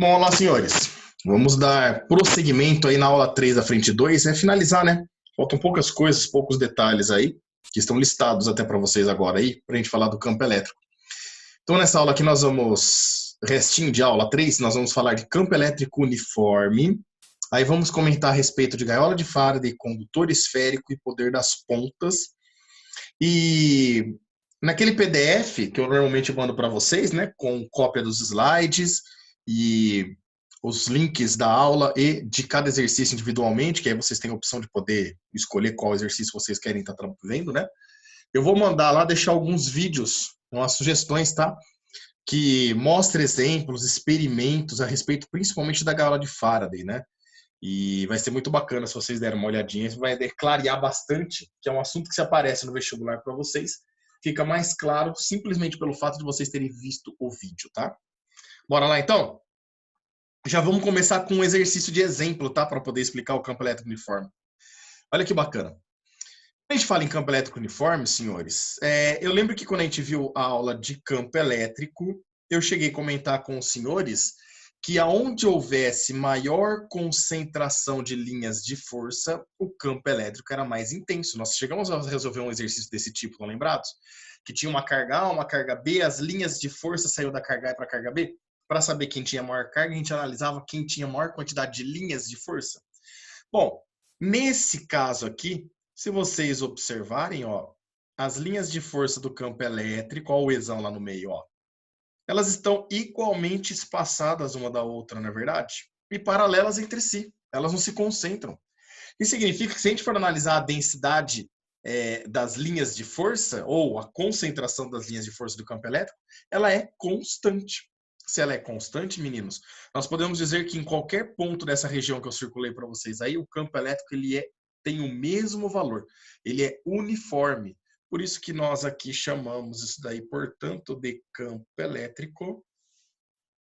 Bom, olá, senhores. Vamos dar prosseguimento aí na aula 3 da frente 2, é finalizar, né? Faltam poucas coisas, poucos detalhes aí, que estão listados até para vocês agora aí, para a gente falar do campo elétrico. Então, nessa aula aqui, nós vamos, restinho de aula 3, nós vamos falar de campo elétrico uniforme. Aí vamos comentar a respeito de gaiola de Faraday, condutor esférico e poder das pontas. E naquele PDF que eu normalmente mando para vocês, né, com cópia dos slides e os links da aula e de cada exercício individualmente, que aí vocês têm a opção de poder escolher qual exercício vocês querem estar vendo, né? Eu vou mandar lá, deixar alguns vídeos, umas sugestões, tá? Que mostra exemplos, experimentos a respeito principalmente da gaiola de Faraday, né? E vai ser muito bacana se vocês derem uma olhadinha, vai clarear bastante, que é um assunto que se aparece no vestibular para vocês, fica mais claro simplesmente pelo fato de vocês terem visto o vídeo, tá? Bora lá então? Já vamos começar com um exercício de exemplo, tá? Para poder explicar o campo elétrico uniforme. Olha que bacana. Quando a gente fala em campo elétrico uniforme, senhores, eu lembro que quando a gente viu a aula de campo elétrico, eu cheguei a comentar com os senhores que aonde houvesse maior concentração de linhas de força, o campo elétrico era mais intenso. Nós chegamos a resolver um exercício desse tipo, não lembrados? Que tinha uma carga A, uma carga B, as linhas de força saíam da carga A para a carga B. Para saber quem tinha maior carga, a gente analisava quem tinha maior quantidade de linhas de força. Bom, nesse caso aqui, se vocês observarem, ó, as linhas de força do campo elétrico, ó o Ezão lá no meio, ó, elas estão igualmente espaçadas uma da outra, não é verdade? E paralelas entre si. Elas não se concentram. Isso significa que se a gente for analisar a densidade das linhas de força, ou a concentração das linhas de força do campo elétrico, ela é constante. Se ela é constante, meninos, nós podemos dizer que em qualquer ponto dessa região que eu circulei para vocês aí, o campo elétrico tem o mesmo valor. Ele é uniforme. Por isso que nós aqui chamamos isso daí, portanto, de campo elétrico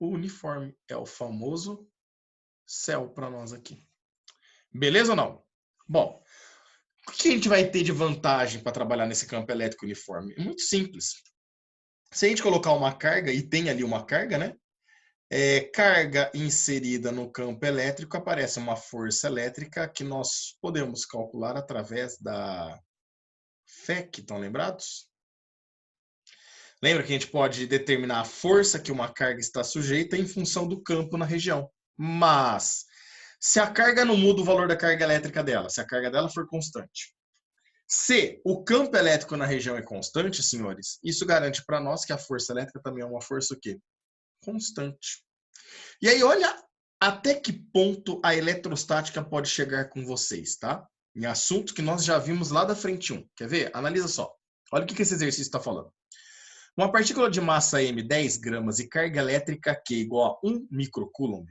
uniforme. É o famoso céu para nós aqui. Beleza ou não? Bom, o que a gente vai ter de vantagem para trabalhar nesse campo elétrico uniforme? É muito simples. Se a gente colocar uma carga, e tem ali uma carga, né? Carga inserida no campo elétrico, aparece uma força elétrica que nós podemos calcular através da FEC, estão lembrados? Lembra que a gente pode determinar a força que uma carga está sujeita em função do campo na região. Mas, se a carga não muda o valor da carga elétrica dela, se a carga dela for constante, se o campo elétrico na região é constante, senhores, isso garante para nós que a força elétrica também é uma força o quê? Constante. E aí, olha até que ponto a eletrostática pode chegar com vocês, tá? Em assunto que nós já vimos lá da frente 1. Quer ver? Analisa só. Olha o que esse exercício está falando. Uma partícula de massa m 10 gramas e carga elétrica Q igual a 1 microcoulomb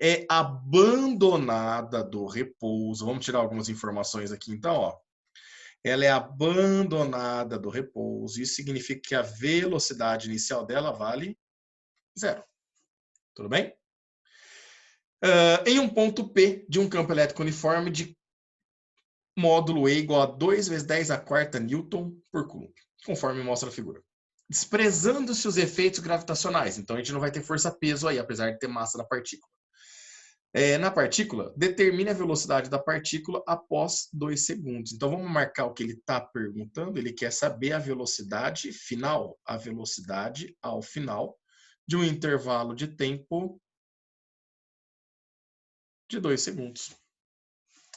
é abandonada do repouso. Vamos tirar algumas informações aqui, então, ó. Ela é abandonada do repouso. Isso significa que a velocidade inicial dela vale 0. Tudo bem? Em um ponto P de um campo elétrico uniforme de módulo E igual a 2 vezes 10 a quarta Newton por Coulomb, conforme mostra a figura. Desprezando-se os efeitos gravitacionais. Então, a gente não vai ter força-peso aí, apesar de ter massa na partícula. Na partícula, determine a velocidade da partícula após 2 segundos. Então, vamos marcar o que ele está perguntando. Ele quer saber a velocidade final, a velocidade ao final de um intervalo de tempo de 2 segundos.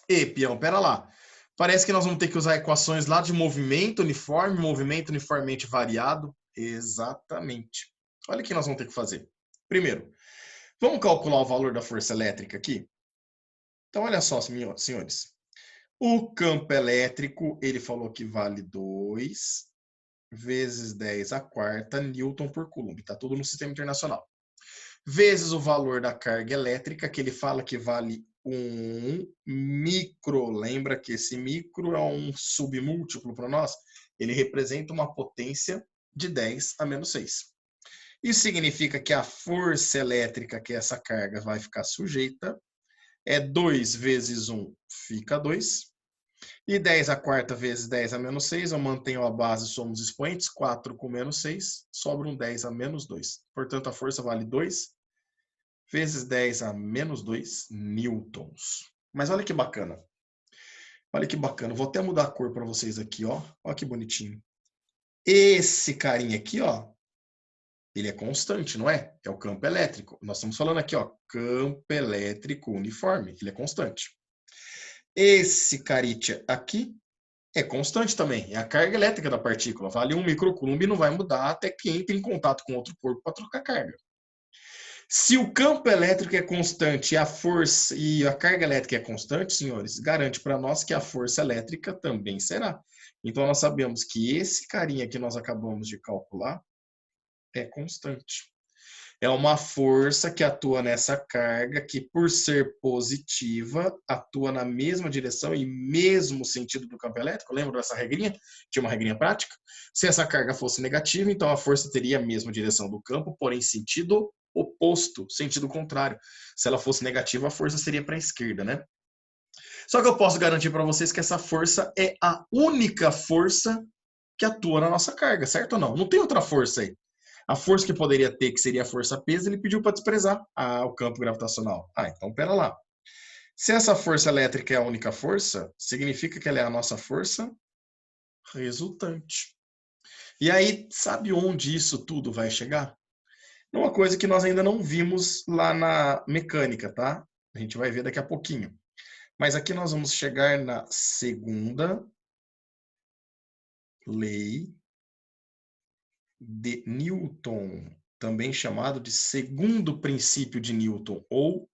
E, peão, pera lá. Parece que nós vamos ter que usar equações lá de movimento uniformemente variado. Exatamente. Olha o que nós vamos ter que fazer. Primeiro, vamos calcular o valor da força elétrica aqui? Então, olha só, senhores. O campo elétrico, ele falou que vale 2 vezes 10 a quarta Newton por Coulomb. Está tudo no sistema internacional. Vezes o valor da carga elétrica, que ele fala que vale 1 micro. Lembra que esse micro é um submúltiplo para nós? Ele representa uma potência de 10 a menos 6. Isso significa que a força elétrica que essa carga vai ficar sujeita é 2 vezes 1 fica 2. E 10 a quarta vezes 10 a menos 6, eu mantenho a base, somos expoentes, 4 com menos 6, sobra um 10 a menos 2. Portanto, a força vale 2 vezes 10 a menos 2 newtons. Mas olha que bacana. Olha que bacana. Vou até mudar a cor para vocês aqui, ó. Olha que bonitinho. Esse carinha aqui, ó, ele é constante, não é? É o campo elétrico. Nós estamos falando aqui, ó, campo elétrico uniforme. Ele é constante. Esse carítia aqui é constante também. É a carga elétrica da partícula. Vale 1 microcoulomb e não vai mudar até que entre em contato com outro corpo para trocar carga. Se o campo elétrico é constante e a força e a carga elétrica é constante, senhores, garante para nós que a força elétrica também será. Então nós sabemos que esse carinha que nós acabamos de calcular é constante. É uma força que atua nessa carga que, por ser positiva, atua na mesma direção e mesmo sentido do campo elétrico. Lembra dessa regrinha? Tinha uma regrinha prática. Se essa carga fosse negativa, então a força teria a mesma direção do campo, porém sentido oposto, sentido contrário. Se ela fosse negativa, a força seria para a esquerda, né? Só que eu posso garantir para vocês que essa força é a única força que atua na nossa carga, certo ou não? Não tem outra força aí. A força que poderia ter, que seria a força-peso, ele pediu para desprezar o campo gravitacional. Então pera lá. Se essa força elétrica é a única força, significa que ela é a nossa força resultante. E aí, sabe onde isso tudo vai chegar? Uma coisa que nós ainda não vimos lá na mecânica, tá? A gente vai ver daqui a pouquinho. Mas aqui nós vamos chegar na segunda lei de Newton, também chamado de segundo princípio de Newton, ou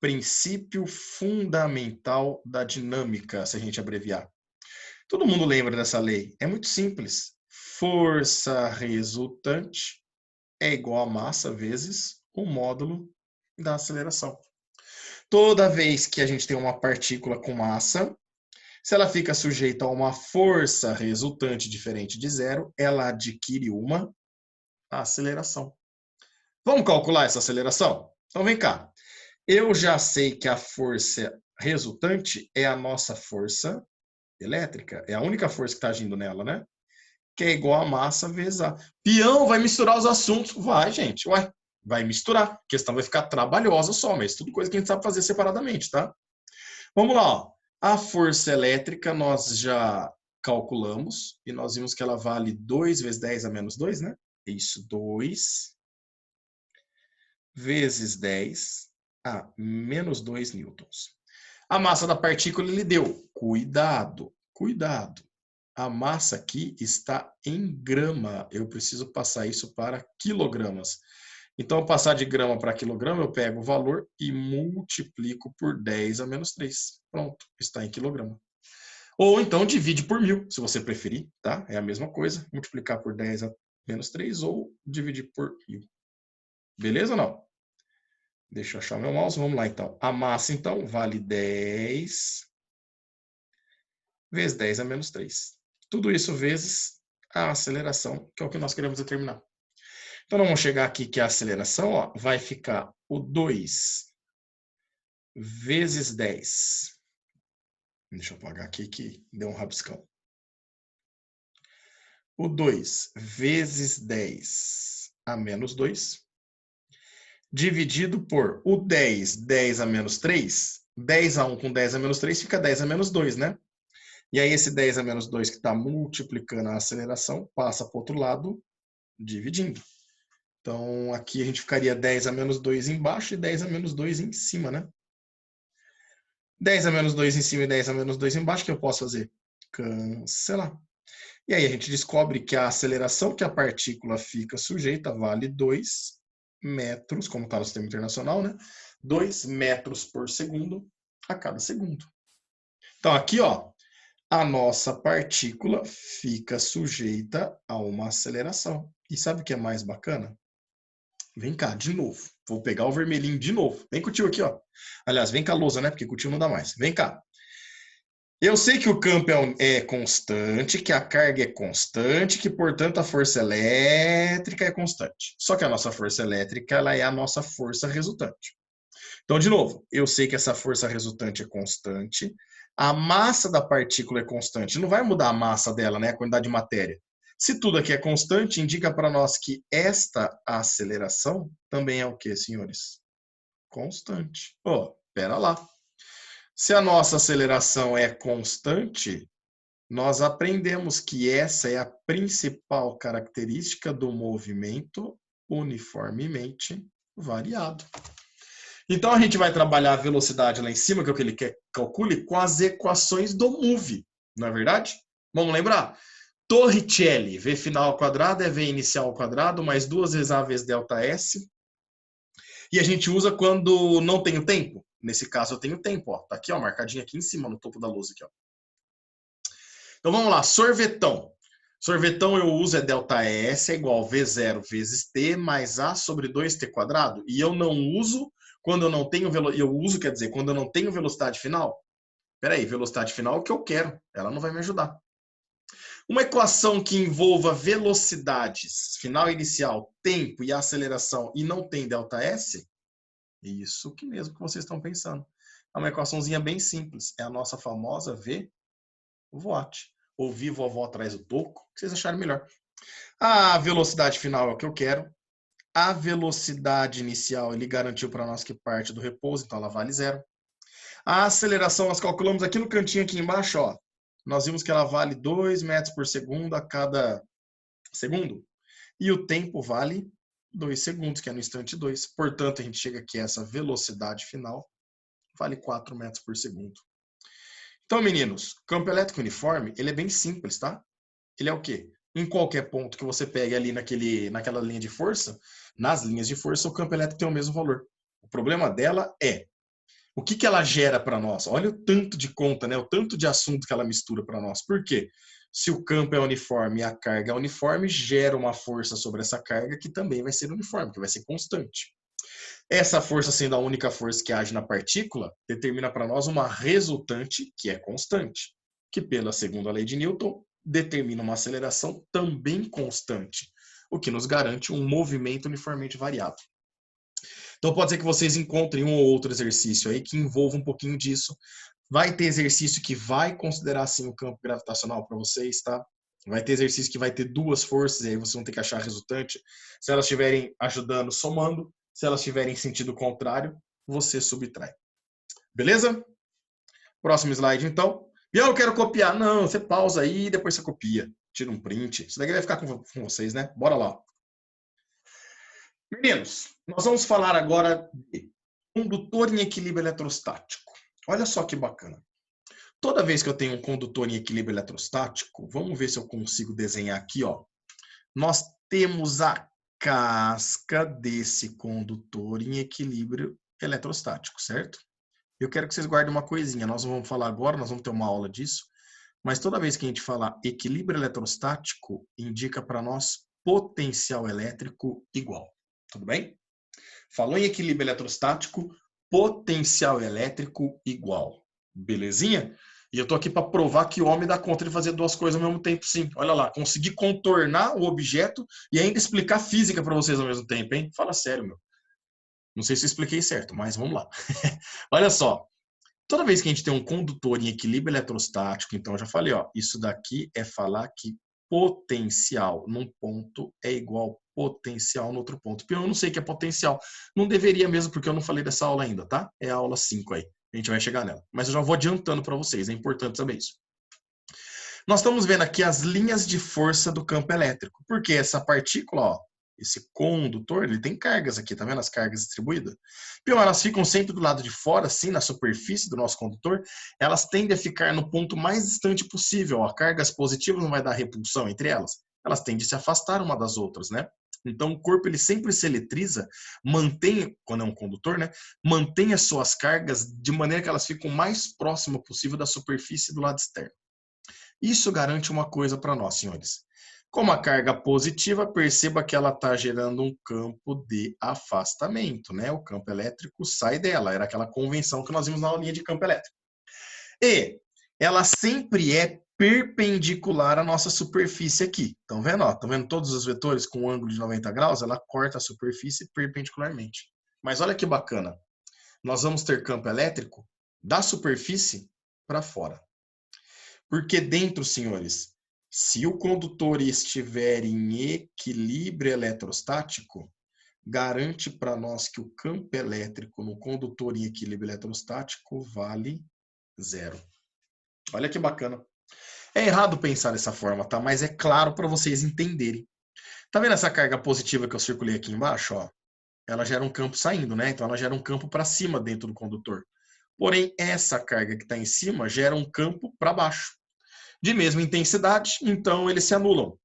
princípio fundamental da dinâmica, se a gente abreviar. Todo mundo lembra dessa lei? É muito simples. Força resultante é igual a massa vezes o módulo da aceleração. Toda vez que a gente tem uma partícula com massa, se ela fica sujeita a uma força resultante diferente de zero, ela adquire uma aceleração. Vamos calcular essa aceleração? Então vem cá. Eu já sei que a força resultante é a nossa força elétrica. É a única força que está agindo nela, né? Que é igual a massa vezes A. Peão, vai misturar os assuntos? Vai, gente. Ué, vai misturar. A questão vai ficar trabalhosa só, mas tudo coisa que a gente sabe fazer separadamente, tá? Vamos lá, ó. A força elétrica nós já calculamos e nós vimos que ela vale 2 vezes 10 a menos 2, né? Isso, 2 vezes 10 a menos 2 newtons. A massa da partícula ele deu. Cuidado, cuidado. A massa aqui está em grama. Eu preciso passar isso para quilogramas. Então, passar de grama para quilograma, eu pego o valor e multiplico por 10 a menos 3. Pronto, está em quilograma. Ou então divide por 1000, se você preferir, tá? É a mesma coisa, multiplicar por 10 a menos 3 ou dividir por 1000. Beleza ou não? Deixa eu achar meu mouse, vamos lá então. A massa, então, vale 10 vezes 10 a menos 3. Tudo isso vezes a aceleração, que é o que nós queremos determinar. Então, nós vamos chegar aqui que a aceleração ó, vai ficar o 2 vezes 10. Deixa eu apagar aqui que deu um rabiscão. O 2 vezes 10 a menos 2, dividido por o 10, 10 a menos 3. 10 a 1 com 10 a menos 3 fica 10 a menos 2, né? E aí esse 10 a menos 2 que está multiplicando a aceleração passa para o outro lado, dividindo. Então, aqui a gente ficaria 10 a menos 2 embaixo e 10 a menos 2 em cima, né? 10 a menos 2 em cima e 10 a menos 2 embaixo, o que eu posso fazer? Cancelar. E aí a gente descobre que a aceleração que a partícula fica sujeita vale 2 metros, como está no sistema internacional, né? 2 metros por segundo a cada segundo. Então, aqui, ó, a nossa partícula fica sujeita a uma aceleração. E sabe o que é mais bacana? Vem cá, de novo. Vou pegar o vermelhinho de novo. Vem com o tio aqui, ó. Aliás, vem com a lousa, né? Porque com o tio não dá mais. Vem cá. Eu sei que o campo é constante, que a carga é constante, que, portanto, a força elétrica é constante. Só que a nossa força elétrica ela é a nossa força resultante. Então, de novo, eu sei que essa força resultante é constante, a massa da partícula é constante. Não vai mudar a massa dela, né? A quantidade de matéria. Se tudo aqui é constante, indica para nós que esta aceleração também é o quê, senhores? constante. Pera lá. Se a nossa aceleração é constante, nós aprendemos que essa é a principal característica do movimento uniformemente variado. Então, a gente vai trabalhar a velocidade lá em cima, que é o que ele quer que calcule, com as equações do move, não é verdade? Vamos lembrar? Torricelli, V final ao quadrado é V inicial ao quadrado, mais 2 vezes A vezes delta S. E a gente usa quando não tem o tempo. Nesse caso, eu tenho tempo. Tá aqui, marcadinho aqui em cima, no topo da lousa. Aqui, Então, vamos lá. Sorvetão. Sorvetão eu uso é delta S é igual a V0 vezes T mais A sobre 2T quadrado. E eu não uso quando eu não tenho velocidade. Eu uso, quer dizer, quando eu não tenho velocidade final. Peraí, velocidade final é o que eu quero. Ela não vai me ajudar. Uma equação que envolva velocidades, final inicial, tempo e aceleração e não tem ΔS, isso que mesmo que vocês estão pensando. É uma equaçãozinha bem simples. É a nossa famosa V voat. Ouvi vovó atrás do toco, o que vocês acharem melhor. A velocidade final é o que eu quero. A velocidade inicial ele garantiu para nós que parte do repouso, então ela vale 0. A aceleração nós calculamos aqui no cantinho aqui embaixo, nós vimos que ela vale 2 metros por segundo a cada segundo. E o tempo vale 2 segundos, que é no instante 2. Portanto, a gente chega aqui a essa velocidade final vale 4 metros por segundo. Então, meninos, campo elétrico uniforme, ele é bem simples, tá? Ele é o quê? Em qualquer ponto que você pegue ali naquela linha de força, nas linhas de força, o campo elétrico tem o mesmo valor. O problema dela é o que ela gera para nós? Olha o tanto de conta, né? O tanto de assunto que ela mistura para nós. Por quê? Se o campo é uniforme e a carga é uniforme, gera uma força sobre essa carga que também vai ser uniforme, que vai ser constante. Essa força, sendo a única força que age na partícula, determina para nós uma resultante que é constante, que pela segunda lei de Newton determina uma aceleração também constante, o que nos garante um movimento uniformemente variado. Então pode ser que vocês encontrem um ou outro exercício aí que envolva um pouquinho disso. Vai ter exercício que vai considerar assim o campo gravitacional para vocês, tá? Vai ter exercício que vai ter duas forças, e aí vocês vão ter que achar a resultante. Se elas estiverem ajudando, somando. Se elas estiverem em sentido contrário, você subtrai. Beleza? Próximo slide, então. E eu quero copiar. Não, você pausa aí e depois você copia. Tira um print. Isso daqui vai ficar com vocês, né? Bora lá. Meninos, nós vamos falar agora de condutor em equilíbrio eletrostático. Olha só que bacana. Toda vez que eu tenho um condutor em equilíbrio eletrostático, vamos ver se eu consigo desenhar aqui, Nós temos a casca desse condutor em equilíbrio eletrostático, certo? Eu quero que vocês guardem uma coisinha. Nós não vamos falar agora, nós vamos ter uma aula disso. Mas toda vez que a gente falar equilíbrio eletrostático, indica para nós potencial elétrico igual. Tudo bem? Falou em equilíbrio eletrostático, potencial elétrico igual. Belezinha? E eu tô aqui para provar que o homem dá conta de fazer duas coisas ao mesmo tempo, sim. Olha lá, consegui contornar o objeto e ainda explicar física para vocês ao mesmo tempo, hein? Fala sério, meu. Não sei se eu expliquei certo, mas vamos lá. Olha só. Toda vez que a gente tem um condutor em equilíbrio eletrostático, então eu já falei, isso daqui é falar que potencial num ponto é igual potencial no outro ponto. Eu não sei o que é potencial. Não deveria mesmo, porque eu não falei dessa aula ainda, tá? É a aula 5 aí. A gente vai chegar nela. Mas eu já vou adiantando para vocês, é importante saber isso. Nós estamos vendo aqui as linhas de força do campo elétrico. Porque essa partícula, esse condutor, ele tem cargas aqui, tá vendo as cargas distribuídas? Elas ficam sempre do lado de fora, assim, na superfície do nosso condutor. Elas tendem a ficar no ponto mais distante possível. Cargas positivas não vai dar repulsão entre elas. Elas tendem a se afastar uma das outras, né? Então o corpo ele sempre se eletriza, mantém, quando é um condutor, né? Mantém as suas cargas de maneira que elas ficam o mais próximo possível da superfície do lado externo. Isso garante uma coisa para nós, senhores. Como a carga positiva, perceba que ela está gerando um campo de afastamento, né? O campo elétrico sai dela, era aquela convenção que nós vimos na aulinha de campo elétrico. E ela sempre é perpendicular à nossa superfície aqui. Estão vendo? Estão vendo todos os vetores com um ângulo de 90 graus? Ela corta a superfície perpendicularmente. Mas olha que bacana. Nós vamos ter campo elétrico da superfície para fora. Porque dentro, senhores, se o condutor estiver em equilíbrio eletrostático, garante para nós que o campo elétrico no condutor em equilíbrio eletrostático vale 0. Olha que bacana. É errado pensar dessa forma, tá? Mas é claro para vocês entenderem. Tá vendo essa carga positiva que eu circulei aqui embaixo, ó? Ela gera um campo saindo, né? Então ela gera um campo para cima dentro do condutor. Porém, essa carga que está em cima gera um campo para baixo. De mesma intensidade, então eles se anulam.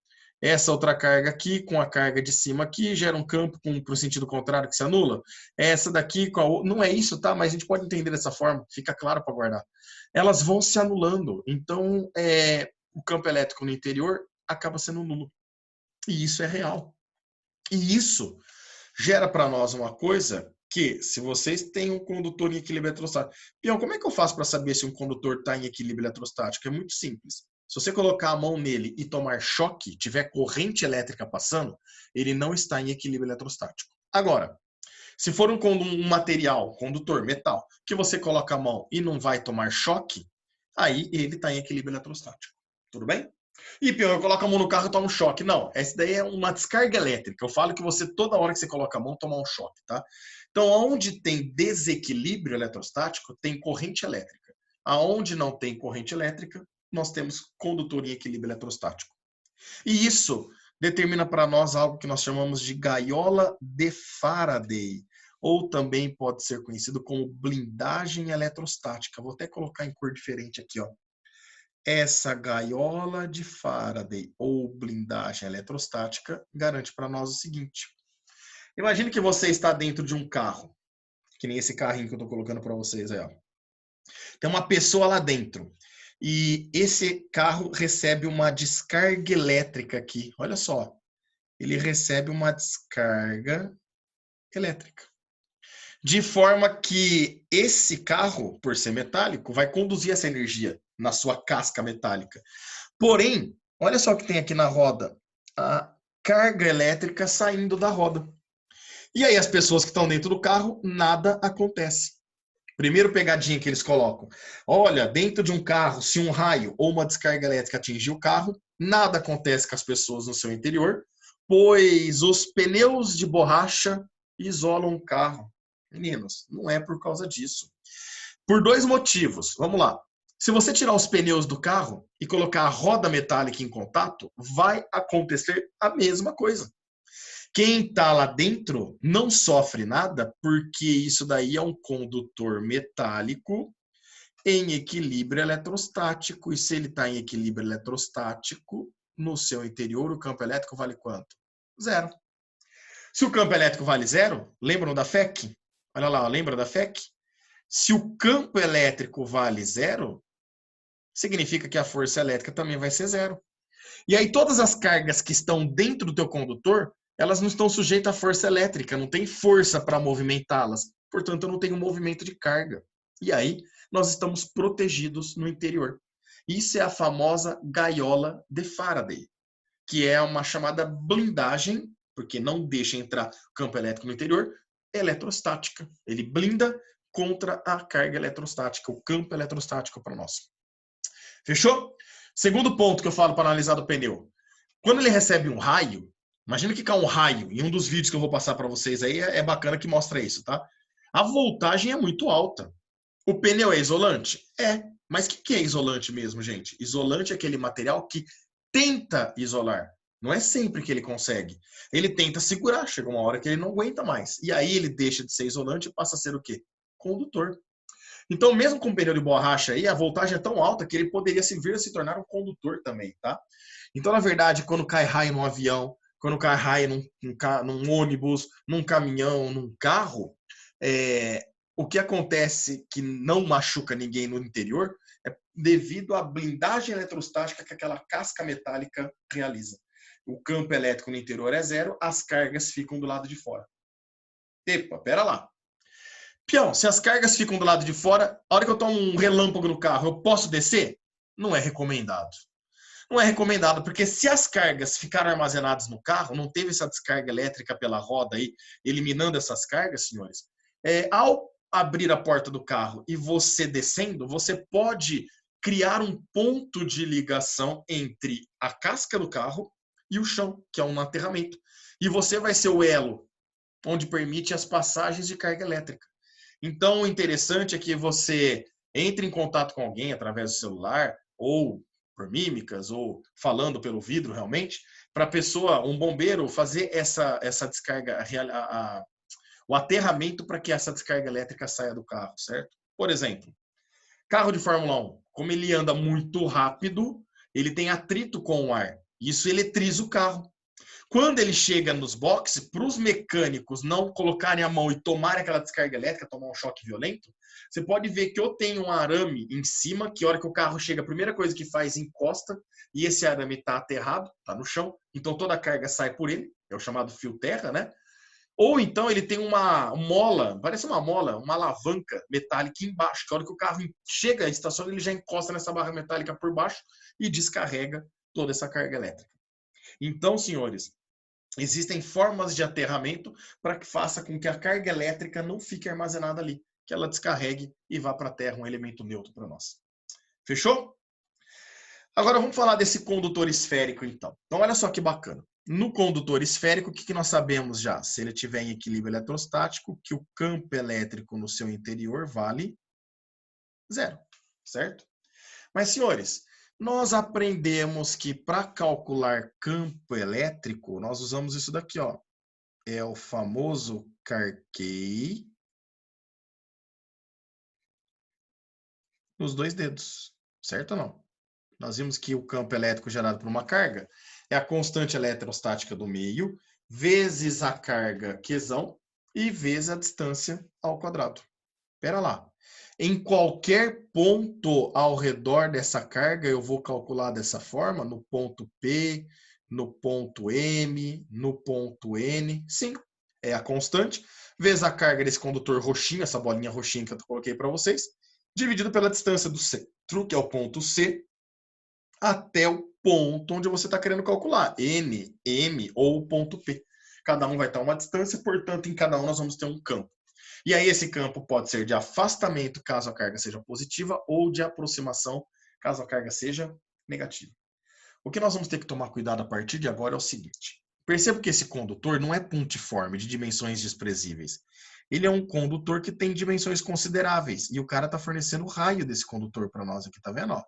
Essa outra carga aqui, com a carga de cima aqui, gera um campo para o sentido contrário que se anula. Essa daqui, com a... não é isso, tá? Mas a gente pode entender dessa forma, fica claro para guardar. Elas vão se anulando, então o campo elétrico no interior acaba sendo nulo. E isso é real. E isso gera para nós uma coisa que, se vocês têm um condutor em equilíbrio eletrostático... Pião, como é que eu faço para saber se um condutor está em equilíbrio eletrostático? É muito simples. Se você colocar a mão nele e tomar choque, tiver corrente elétrica passando, ele não está em equilíbrio eletrostático. Agora, se for um material, condutor, metal, que você coloca a mão e não vai tomar choque, aí ele está em equilíbrio eletrostático. Tudo bem? E pior, eu coloco a mão no carro e tomo um choque. Não, essa daí é uma descarga elétrica. Eu falo que você, toda hora que você coloca a mão, toma um choque, tá? Então, onde tem desequilíbrio eletrostático, tem corrente elétrica. Aonde não tem corrente elétrica, nós temos condutor em equilíbrio eletrostático. E isso determina para nós algo que nós chamamos de gaiola de Faraday, ou também pode ser conhecido como blindagem eletrostática. Vou até colocar em cor diferente aqui, ó. Essa gaiola de Faraday ou blindagem eletrostática garante para nós o seguinte. Imagine que você está dentro de um carro, que nem esse carrinho que eu estou colocando para vocês aí, ó. Tem uma pessoa lá dentro e esse carro recebe uma descarga elétrica aqui. Olha só, ele recebe uma descarga elétrica. De forma que esse carro, por ser metálico, vai conduzir essa energia na sua casca metálica. Porém, olha só o que tem aqui na roda. A carga elétrica saindo da roda. E aí as pessoas que estão dentro do carro, nada acontece. Primeiro pegadinha que eles colocam. Olha, dentro de um carro, se um raio ou uma descarga elétrica atingir o carro, nada acontece com as pessoas no seu interior, pois os pneus de borracha isolam o carro. Meninos, não é por causa disso. Por dois motivos. Vamos lá. Se você tirar os pneus do carro e colocar a roda metálica em contato, vai acontecer a mesma coisa. Quem está lá dentro não sofre nada, porque isso daí é um condutor metálico em equilíbrio eletrostático. E se ele está em equilíbrio eletrostático, no seu interior, o campo elétrico vale quanto? 0. Se o campo elétrico vale 0, lembram da FEC? Olha lá, lembra da FEC? Se o campo elétrico vale 0, significa que a força elétrica também vai ser 0. E aí todas as cargas que estão dentro do teu condutor, elas não estão sujeitas à força elétrica, não tem força para movimentá-las. Portanto, eu não tenho movimento de carga. E aí nós estamos protegidos no interior. Isso é a famosa gaiola de Faraday, que é uma chamada blindagem, porque não deixa entrar campo elétrico no interior, eletrostática. Ele blinda contra a carga eletrostática, o campo eletrostático para nós. Fechou? Segundo ponto que eu falo para analisar do pneu. Quando ele recebe um raio, imagina que cai um raio, em um dos vídeos que eu vou passar para vocês aí, é bacana que mostra isso, tá? A voltagem é muito alta. O pneu é isolante? É. Mas o que é isolante mesmo, gente? Isolante é aquele material que tenta isolar. Não é sempre que ele consegue. Ele tenta segurar, chega uma hora que ele não aguenta mais. E aí ele deixa de ser isolante e passa a ser o quê? Condutor. Então, mesmo com um pneu de borracha aí, a voltagem é tão alta que ele poderia vir a se tornar um condutor também, tá? Então, na verdade, quando cai raio num avião, quando cai raio num ônibus, num caminhão, num carro, o que acontece que não machuca ninguém no interior é devido à blindagem eletrostática que aquela casca metálica realiza. O campo elétrico no interior é 0, as cargas ficam do lado de fora. Epa, pera lá. Pião, se as cargas ficam do lado de fora, a hora que eu tomo um relâmpago no carro, eu posso descer? Não é recomendado. Não é recomendado, porque se as cargas ficaram armazenadas no carro, não teve essa descarga elétrica pela roda aí, eliminando essas cargas, senhores, ao abrir a porta do carro e você descendo, você pode criar um ponto de ligação entre a casca do carro e o chão, que é um aterramento. E você vai ser o elo onde permite as passagens de carga elétrica. Então, o interessante é que você entre em contato com alguém através do celular, ou por mímicas, ou falando pelo vidro realmente, para a pessoa, um bombeiro, fazer essa descarga, o aterramento para que essa descarga elétrica saia do carro, certo? Por exemplo, carro de Fórmula 1, como ele anda muito rápido, ele tem atrito com o ar. Isso eletriza o carro. Quando ele chega nos boxes, para os mecânicos não colocarem a mão e tomarem aquela descarga elétrica, tomar um choque violento, você pode ver que ou tem um arame em cima, que a hora que o carro chega, a primeira coisa que faz, encosta, e esse arame está aterrado, está no chão, então toda a carga sai por ele, é o chamado fio terra, né? Ou então ele tem uma mola, parece uma mola, uma alavanca metálica embaixo, que a hora que o carro chega à estação, ele já encosta nessa barra metálica por baixo e descarrega toda essa carga elétrica. Então, senhores, existem formas de aterramento para que faça com que a carga elétrica não fique armazenada ali, que ela descarregue e vá para a Terra, um elemento neutro para nós. Fechou? Agora vamos falar desse condutor esférico, então. Então, olha só que bacana. No condutor esférico, o que nós sabemos já? Se ele estiver em equilíbrio eletrostático, que o campo elétrico no seu interior vale 0, certo? Mas, senhores, nós aprendemos que para calcular campo elétrico, nós usamos isso daqui, ó. É o famoso Carquet nos 2 dedos, certo ou não? Nós vimos que o campo elétrico gerado por uma carga é a constante eletrostática do meio, vezes a carga Qzão e vezes a distância ao quadrado. Espera lá. Em qualquer ponto ao redor dessa carga, eu vou calcular dessa forma, no ponto P, no ponto M, no ponto N. Sim, é a constante, vezes a carga desse condutor roxinho, essa bolinha roxinha que eu coloquei para vocês, dividido pela distância do centro, que é o ponto C, até o ponto onde você está querendo calcular, N, M ou o ponto P. Cada um vai estar uma distância, portanto, em cada um nós vamos ter um campo. E aí esse campo pode ser de afastamento, caso a carga seja positiva, ou de aproximação, caso a carga seja negativa. O que nós vamos ter que tomar cuidado a partir de agora é o seguinte. Perceba que esse condutor não é pontiforme, de dimensões desprezíveis. Ele é um condutor que tem dimensões consideráveis. E o cara está fornecendo o raio desse condutor para nós aqui, tá vendo? Ó?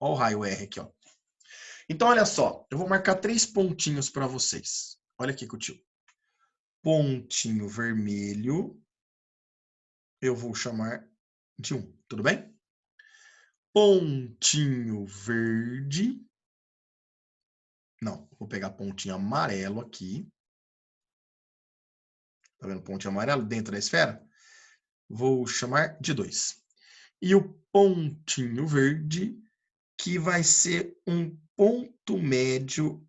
Olha o raio R aqui, ó. Então, olha só. Eu vou marcar 3 pontinhos para vocês. Olha aqui, Coutinho. Pontinho vermelho. Eu vou chamar de 1. Tudo bem? Pontinho verde. Não, vou pegar pontinho amarelo aqui. Tá vendo? Pontinho amarelo dentro da esfera. Vou chamar de 2. E o pontinho verde, que vai ser um ponto médio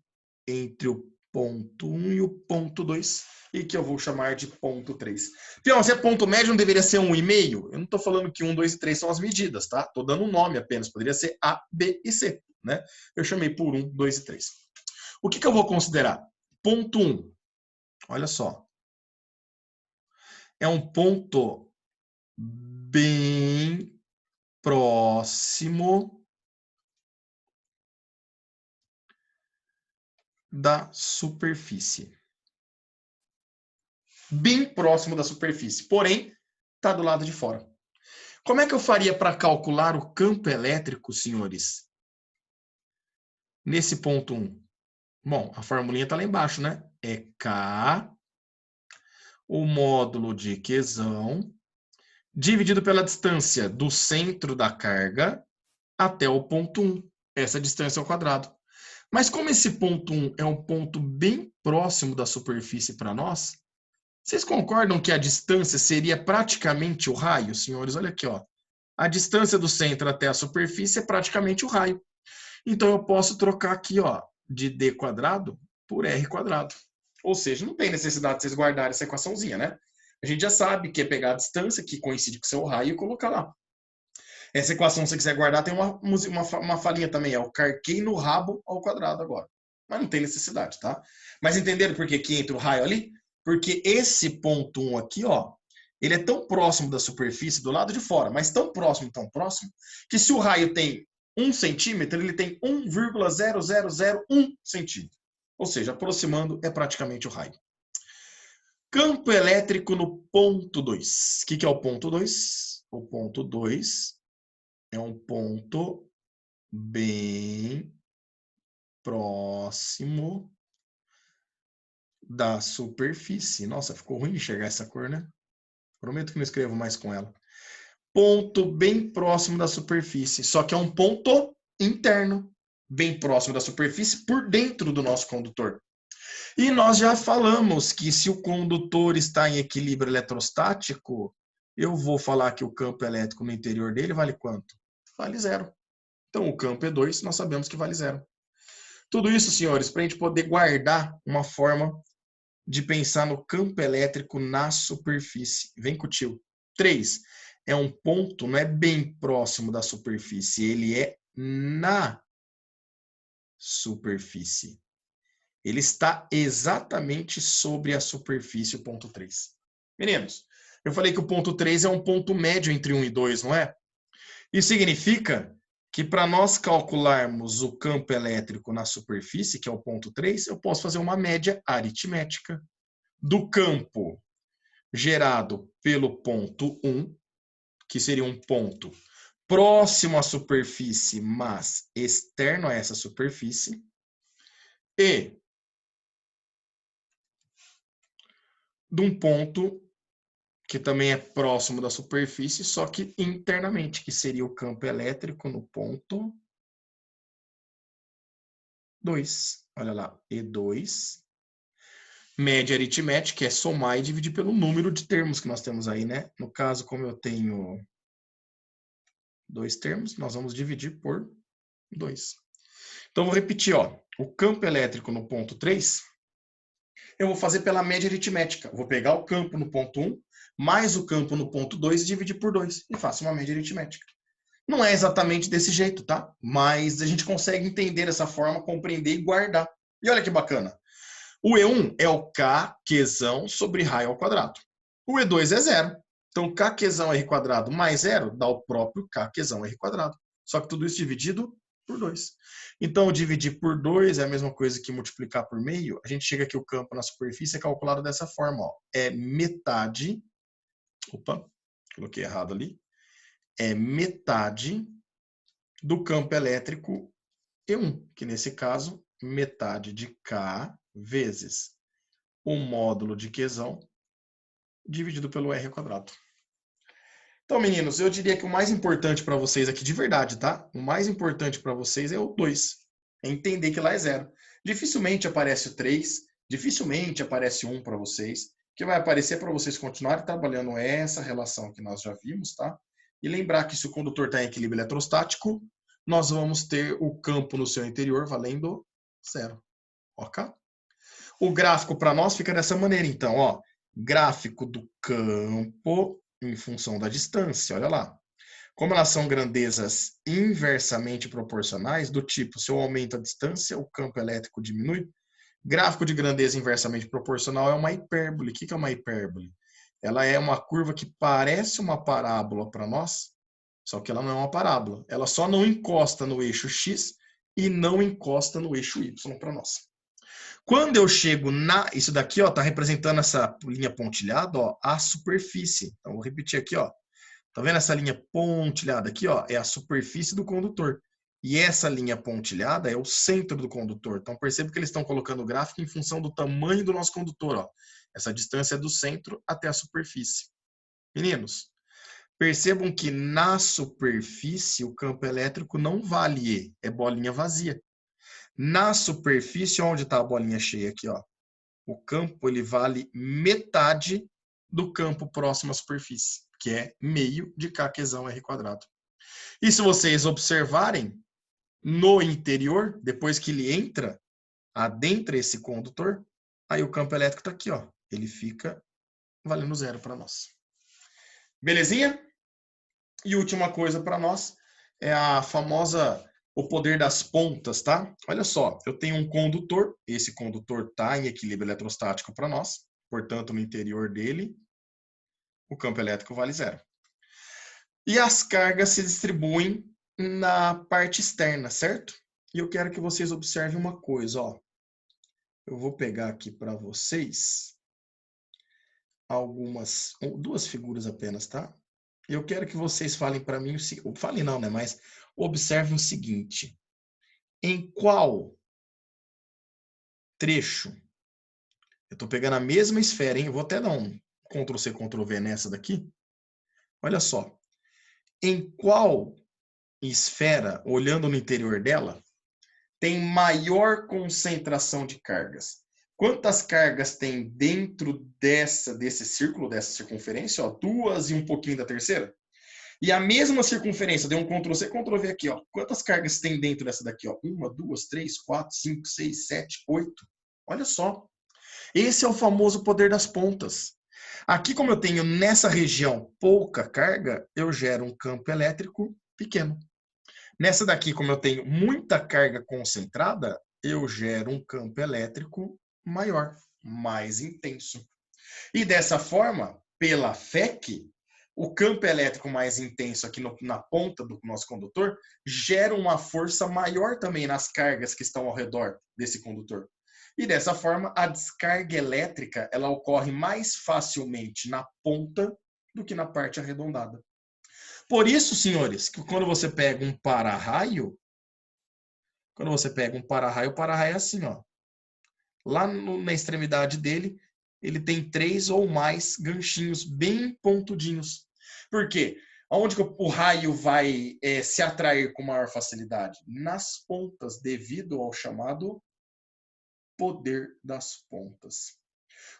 entre o ponto 1 e o ponto 2, e que eu vou chamar de ponto 3. Então, se é ponto médio, não deveria ser 1,5? Eu não estou falando que 1, 2 e 3 são as medidas, tá? Estou dando um nome apenas. Poderia ser A, B e C, né? Eu chamei por 1, 2 e 3. O que eu vou considerar? Ponto 1. Olha só. É um ponto bem próximo da superfície. Bem próximo da superfície, porém, está do lado de fora. Como é que eu faria para calcular o campo elétrico, senhores? Nesse ponto 1. Bom, a formulinha está lá embaixo, né? É K, o módulo de Qzão, dividido pela distância do centro da carga até o ponto 1. Essa distância ao quadrado. Mas como esse ponto 1 é um ponto bem próximo da superfície para nós, vocês concordam que a distância seria praticamente o raio, senhores? Olha aqui, ó. A distância do centro até a superfície é praticamente o raio. Então, eu posso trocar aqui, ó, de d quadrado por r quadrado. Ou seja, não tem necessidade de vocês guardarem essa equaçãozinha, né? A gente já sabe que é pegar a distância, que coincide com o seu raio, e colocar lá. Essa equação, se você quiser guardar, tem uma falinha também. É o Carquet no rabo ao quadrado agora. Mas não tem necessidade, tá? Mas entenderam por que entra o raio ali? Porque esse ponto 1 aqui, ó, ele é tão próximo da superfície do lado de fora, mas tão próximo, que se o raio tem 1 centímetro, ele tem 1,0001 centímetro. Ou seja, aproximando é praticamente o raio. Campo elétrico no ponto 2. O que é o ponto 2? O ponto 2 é um ponto bem próximo da superfície. Nossa, ficou ruim enxergar essa cor, né? Prometo que não escrevo mais com ela. Ponto bem próximo da superfície, só que é um ponto interno, bem próximo da superfície, por dentro do nosso condutor. E nós já falamos que se o condutor está em equilíbrio eletrostático, eu vou falar que o campo elétrico no interior dele vale quanto? Vale zero. Então, o campo E2, nós sabemos que vale zero. Tudo isso, senhores, para a gente poder guardar uma forma de pensar no campo elétrico na superfície. Vem com o tio. 3. É um ponto, não é bem próximo da superfície, ele é na superfície. Ele está exatamente sobre a superfície, o ponto 3. Meninos, eu falei que o ponto 3 é um ponto médio entre 1 e 2, não é? Isso significa que para nós calcularmos o campo elétrico na superfície, que é o ponto 3, eu posso fazer uma média aritmética do campo gerado pelo ponto 1, que seria um ponto próximo à superfície, mas externo a essa superfície, e de um ponto que também é próximo da superfície, só que internamente, que seria o campo elétrico no ponto 2. Olha lá, E2. Média aritmética é somar e dividir pelo número de termos que nós temos aí, né? No caso, como eu tenho 2 termos, nós vamos dividir por 2. Então, vou repetir, ó. O campo elétrico no ponto 3, eu vou fazer pela média aritmética. Vou pegar o campo no ponto 1, mais o campo no ponto 2 e dividir por 2. E faço uma média aritmética. Não é exatamente desse jeito, tá? Mas a gente consegue entender dessa forma, compreender e guardar. E olha que bacana. O E1 é o Kzão sobre raio ao quadrado. O E2 é zero. Então, Kzão R quadrado mais zero dá o próprio Kzão R quadrado. Só que tudo isso dividido por 2. Então, dividir por 2 é a mesma coisa que multiplicar por meio. A gente chega que o campo na superfície é calculado dessa forma. Ó. É metade... Opa, coloquei errado ali. É metade do campo elétrico E1, que nesse caso, metade de K vezes o módulo de Qzão dividido pelo R quadrado. Então, meninos, eu diria que o mais importante para vocês aqui, de verdade, tá? O mais importante para vocês é o 2. É entender que lá é zero. Dificilmente aparece o 3, dificilmente aparece o 1 para vocês. O que vai aparecer para vocês continuarem trabalhando essa relação que nós já vimos, tá? E lembrar que se o condutor está em equilíbrio eletrostático, nós vamos ter o campo no seu interior valendo zero. Ok? O gráfico para nós fica dessa maneira, então, ó. Gráfico do campo em função da distância, olha lá. Como elas são grandezas inversamente proporcionais, do tipo, se eu aumento a distância, o campo elétrico diminui. Gráfico de grandeza inversamente proporcional é uma hipérbole. O que é uma hipérbole? Ela é uma curva que parece uma parábola para nós, só que ela não é uma parábola. Ela só não encosta no eixo X e não encosta no eixo Y para nós. Quando eu chego na... Isso daqui, ó, tá representando essa linha pontilhada, ó, a superfície. Então, vou repetir aqui, ó. Tá vendo essa linha pontilhada aqui, ó? É a superfície do condutor. E essa linha pontilhada é o centro do condutor. Então, perceba que eles estão colocando o gráfico em função do tamanho do nosso condutor, ó. Essa distância é do centro até a superfície. Meninos, percebam que na superfície o campo elétrico não vale E, é bolinha vazia. Na superfície, onde está a bolinha cheia aqui, ó, o campo ele vale metade do campo próximo à superfície, que é meio de Kzão R quadrado. E se vocês observarem, no interior, depois que ele entra, adentra esse condutor, aí o campo elétrico está aqui, ó, ele fica valendo zero para nós. Belezinha? E última coisa para nós é a famosa... o poder das pontas, tá? Olha só, eu tenho um condutor, esse condutor está em equilíbrio eletrostático para nós, portanto, no interior dele, o campo elétrico vale zero. E as cargas se distribuem na parte externa, certo? E eu quero que vocês observem uma coisa, ó. Eu vou pegar aqui para vocês duas figuras apenas, tá? Eu quero que vocês falem para mim, falem não, né? Mas observem o seguinte. Em qual trecho, eu estou pegando a mesma esfera, hein? Eu vou até dar um Ctrl+C, Ctrl+V nessa daqui. Olha só. Em qual esfera, olhando no interior dela, tem maior concentração de cargas? Quantas cargas tem dentro desse círculo, dessa circunferência? Ó, duas e um pouquinho da terceira. E a mesma circunferência, deu um Ctrl+C, Ctrl+V aqui, ó. Quantas cargas tem dentro dessa daqui, ó? 1, 2, 3, 4, 5, 6, 7, 8. Olha só. Esse é o famoso poder das pontas. Aqui, como eu tenho nessa região pouca carga, eu gero um campo elétrico pequeno. Nessa daqui, como eu tenho muita carga concentrada, eu gero um campo elétrico maior, mais intenso. E dessa forma, pela FEC, o campo elétrico mais intenso aqui na ponta do nosso condutor gera uma força maior também nas cargas que estão ao redor desse condutor. E dessa forma, a descarga elétrica ela ocorre mais facilmente na ponta do que na parte arredondada. Por isso, senhores, que quando você pega um para-raio, o para-raio é assim, ó. Lá na extremidade dele, ele tem 3 ou mais ganchinhos bem pontudinhos. Por quê? Onde que o raio vai se atrair com maior facilidade? Nas pontas, devido ao chamado poder das pontas.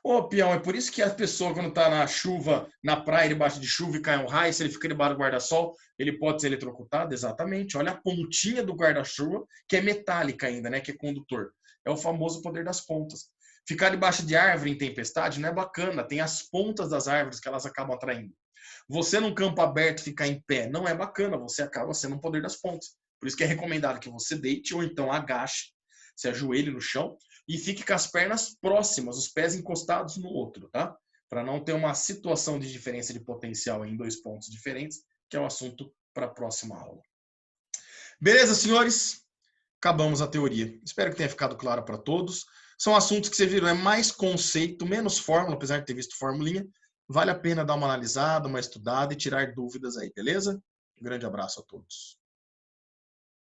Ô, peão, é por isso que a pessoa, quando está na chuva, na praia, debaixo de chuva e cai um raio, se ele fica debaixo do guarda-sol, ele pode ser eletrocutado? Exatamente. Olha a pontinha do guarda-chuva, que é metálica ainda, né? Que é condutor. É o famoso poder das pontas. Ficar debaixo de árvore em tempestade não é bacana. Tem as pontas das árvores que elas acabam atraindo. Você num campo aberto ficar em pé não é bacana. Você acaba sendo um poder das pontas. Por isso que é recomendado que você deite ou então agache, se ajoelhe no chão e fique com as pernas próximas, os pés encostados no outro, tá? Para não ter uma situação de diferença de potencial em dois pontos diferentes, que é um assunto para a próxima aula. Beleza, senhores? Acabamos a teoria. Espero que tenha ficado claro para todos. São assuntos que você viram, é mais conceito, menos fórmula, apesar de ter visto formulinha. Vale a pena dar uma analisada, uma estudada e tirar dúvidas aí, beleza? Um grande abraço a todos.